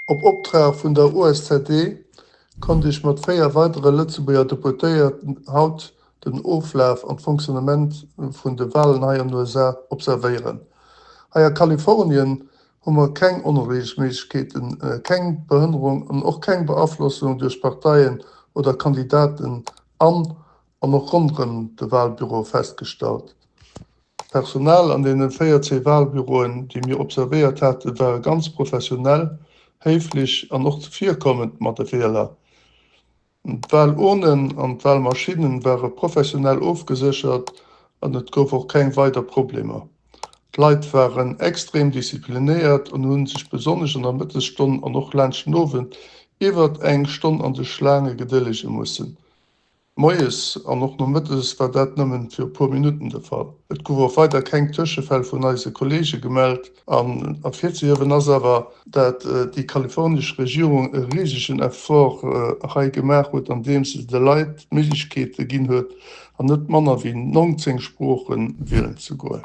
Op Optrag vun der OSZD konnte ich mat 4 weitere Lützeburger Deputéierten haut den Oflaf an Funktionament vun de Wahlen haier an USA observieren. Haier Kalifornien hummer keng Onrechtmäßigkeiten, keng Behinderung an och keng Beaflossung durch Parteien oder Kandidaten an noch rundren de Wahlbüro festgestellt. Personal an den 4C Wahlbüroen, die mir observiert hatte, war ganz professionell, höflich an noch vierkommend mat de Fehler. Wahlurnen an Wahlmaschinen waren professionell aufgesichert an et gouf auch kein weiter Probleme. Die Leute waren extrem diszipliniert und hun sich besonders an der Mittelstunde an noch Landschnowen iwwer eng Stunde an de Schlange gedillige mussssen. Moes an noch no Mittes war dat nëmmen fir paar Minuten der Fall. Et gouf weiter keng Tschefäll vun neise Kollege gemeldt an a 40 Nasser, dat die kalifornische Regierung e riesigen Effort gemerk huet, an dem se de Leiit Milchkete ginn huet an net Manner wie 19 Sprochen willen zu goen.